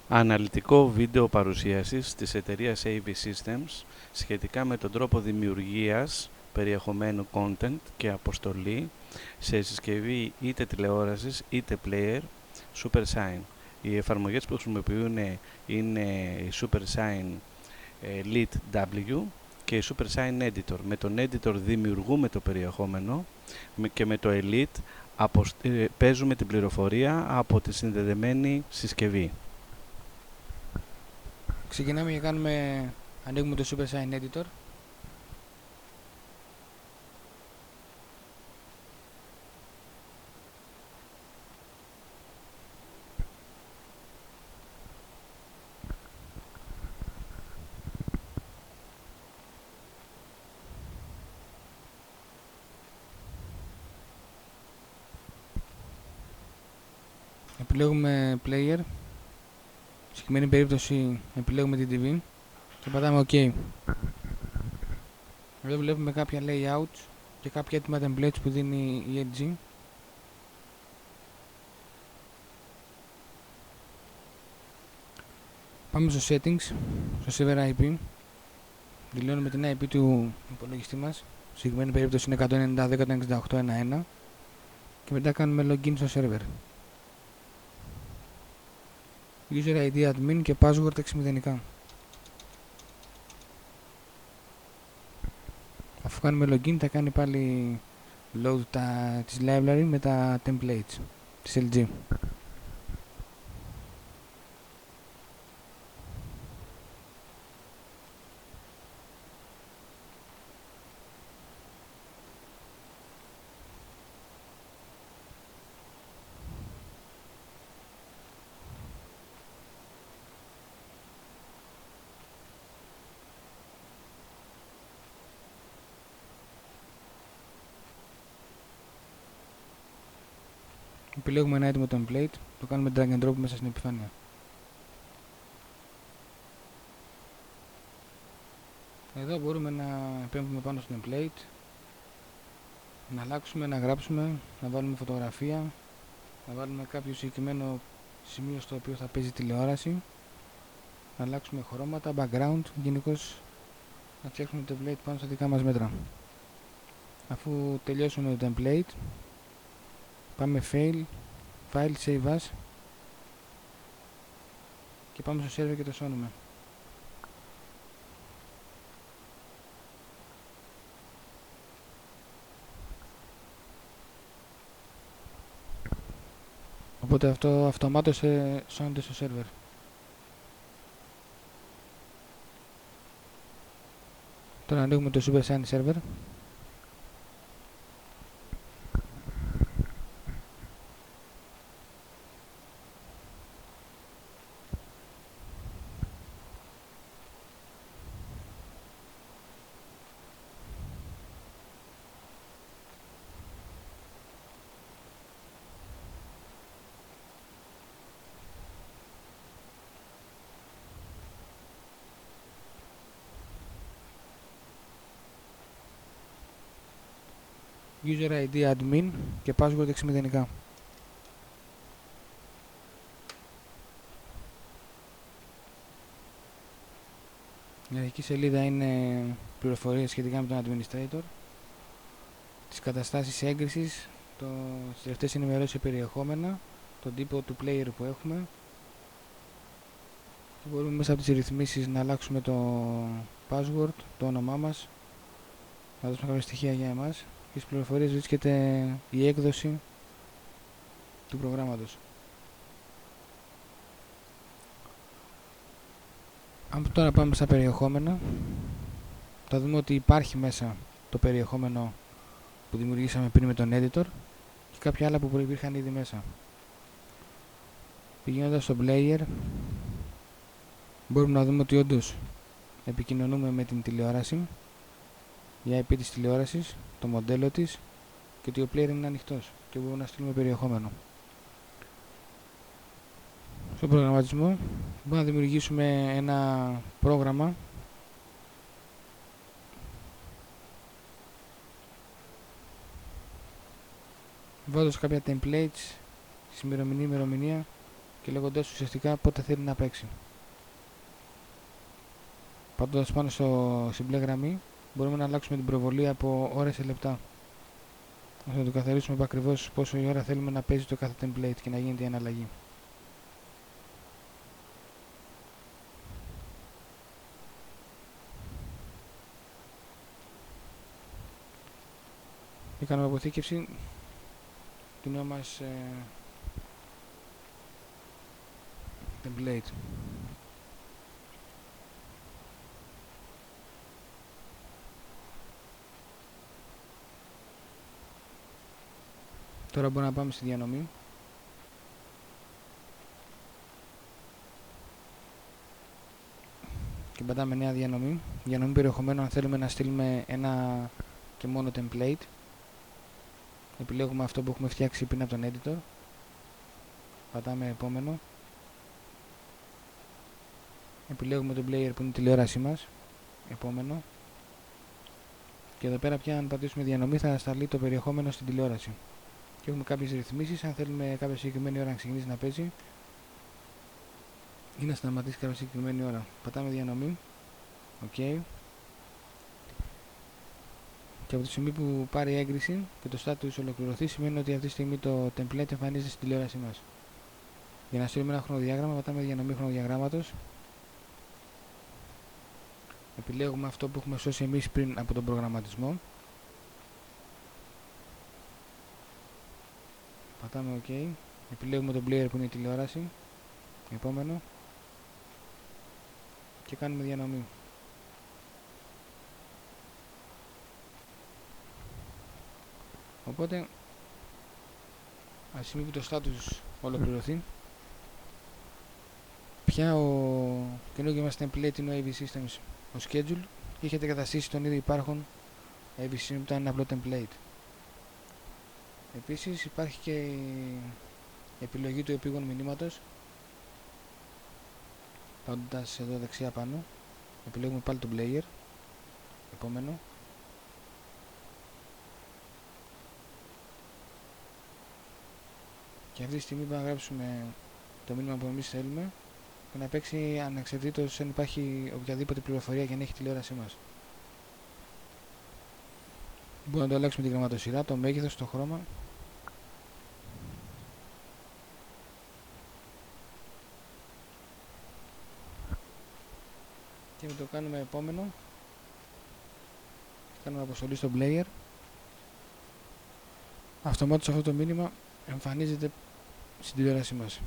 Αναλυτικό βίντεο παρουσίασης της εταιρείας AV Systems σχετικά με τον τρόπο δημιουργίας περιεχομένου content και αποστολή σε συσκευή είτε τηλεόρασης είτε player SuperSign. Οι εφαρμογές που χρησιμοποιούν είναι η SuperSign Lite W και η SuperSign Editor. Με τον Editor δημιουργούμε το περιεχόμενο και με το Elite παίζουμε την πληροφορία από τη συνδεδεμένη συσκευή. Ξεκινάμε και ανοίγουμε το SuperSign Editor. Επιλέγουμε Player. Σε συγκεκριμένη περίπτωση επιλέγουμε την TV και πατάμε OK. Εδώ βλέπουμε κάποια layouts και κάποια έτοιμα templates που δίνει η LG. Πάμε στο Settings, στο Server IP. Δηλώνουμε την IP του υπολογιστή μας. Σε συγκεκριμένη περίπτωση είναι 190.168.1.1 και μετά κάνουμε login στο server. User ID admin και password εξημηδενικά. Αφού κάνουμε login θα κάνει πάλι load της library με τα templates της LG. Επιλέγουμε ένα έτοιμο template, το κάνουμε drag and drop μέσα στην επιφάνεια. Εδώ μπορούμε να επέμβουμε πάνω στο template, να αλλάξουμε, να γράψουμε, να βάλουμε φωτογραφία, να βάλουμε κάποιο συγκεκριμένο σημείο στο οποίο θα παίζει τηλεόραση, να αλλάξουμε χρώματα, background, γενικώς να φτιάξουμε το template πάνω στα δικά μας μέτρα. Αφού τελειώσουμε το template, πάμε File, Save As και πάμε στο server και το σώνουμε. Οπότε αυτό αυτομάτως σώνεται στο server. Τώρα ανοίγουμε το SuperSign server. User ID admin και password εξημηδενικά. Η αρχική σελίδα είναι πληροφορίες σχετικά με τον administrator, τις καταστάσεις έγκρισης, τις τελευταίες ενημερώσεις περιεχόμενα, τον τύπο του player που έχουμε και μπορούμε μέσα από τις ρυθμίσεις να αλλάξουμε το password, το όνομά μας, να δώσουμε κάποια στοιχεία για εμάς και στις πληροφορίες βρίσκεται η έκδοση του προγράμματος. Αν τώρα πάμε στα περιεχόμενα, θα δούμε ότι υπάρχει μέσα το περιεχόμενο που δημιουργήσαμε πριν με τον editor και κάποια άλλα που προϋπήρχαν ήδη μέσα. Πηγαίνοντας στο player, μπορούμε να δούμε ότι όντως επικοινωνούμε με την τηλεόραση, η IP της τηλεόρασης, το μοντέλο της και ότι ο player είναι ανοιχτός και μπορούμε να στείλουμε περιεχόμενο. Στο προγραμματισμό μπορούμε να δημιουργήσουμε ένα πρόγραμμα βάζοντας κάποια templates, ημερομηνία, και λέγοντας ουσιαστικά πότε θέλει να παίξει. Πατώντας πάνω στην μπλε γραμμή μπορούμε να αλλάξουμε την προβολή από ώρες σε λεπτά, ώστε να το καθαρίσουμε ακριβώς πόσο η ώρα θέλουμε να παίζει το κάθε template και να γίνεται η αναλλαγή. Και κάνουμε αποθήκευση του νέου μας template. Τώρα μπορούμε να πάμε στη διανομή. Και πατάμε νέα διανομή. Διανομή περιεχομένου αν θέλουμε να στείλουμε ένα και μόνο template. Επιλέγουμε αυτό που έχουμε φτιάξει πριν από τον editor. Πατάμε επόμενο. Επιλέγουμε τον player που είναι η τηλεόρασή μας. Επόμενο. Και εδώ πέρα πια αν πατήσουμε διανομή θα σταλεί το περιεχόμενο στην τηλεόραση. Και έχουμε κάποιες ρυθμίσεις, αν θέλουμε κάποια συγκεκριμένη ώρα να ξεκινήσει να παίζει ή να σταματήσει κάποια συγκεκριμένη ώρα. Πατάμε διανομή. OK. Και από τη στιγμή που πάρει έγκριση και το status ολοκληρωθεί, σημαίνει ότι αυτή τη στιγμή το template εμφανίζεται στην τηλεόρασή μας. Για να στείλουμε ένα χρονοδιάγραμμα, πατάμε διανομή χρονοδιαγράμματος. Επιλέγουμε αυτό που έχουμε σώσει εμείς πριν από τον προγραμματισμό. Πατάμε OK. Επιλέγουμε τον player που είναι η τηλεόραση. Επόμενο. Και κάνουμε διανομή. Οπότε, από τη στιγμή που το status ολοκληρωθεί, πια ο καινούργιο μας template είναι ο AV Systems, ο schedule, και έχετε καταστήσει τον ήδη υπάρχον AV System που ήταν ένα απλό template. Επίσης υπάρχει και η επιλογή του επίγον μηνύματος. Πατώντας εδώ δεξιά πάνω, επιλέγουμε πάλι τον player. Επόμενο. Και αυτή τη στιγμή θα γράψουμε το μήνυμα που εμείς θέλουμε και να παίξει ανεξαρτήτως αν υπάρχει οποιαδήποτε πληροφορία για να έχει τηλεόρασή μας. Μπορούμε να το αλλάξουμε την γραμματοσυρά, το μέγεθος, το χρώμα. Και το κάνουμε επόμενο. Κάνουμε αποστολή στο player. Αυτομάτως αυτό το μήνυμα εμφανίζεται στην τηλεόρασή μας.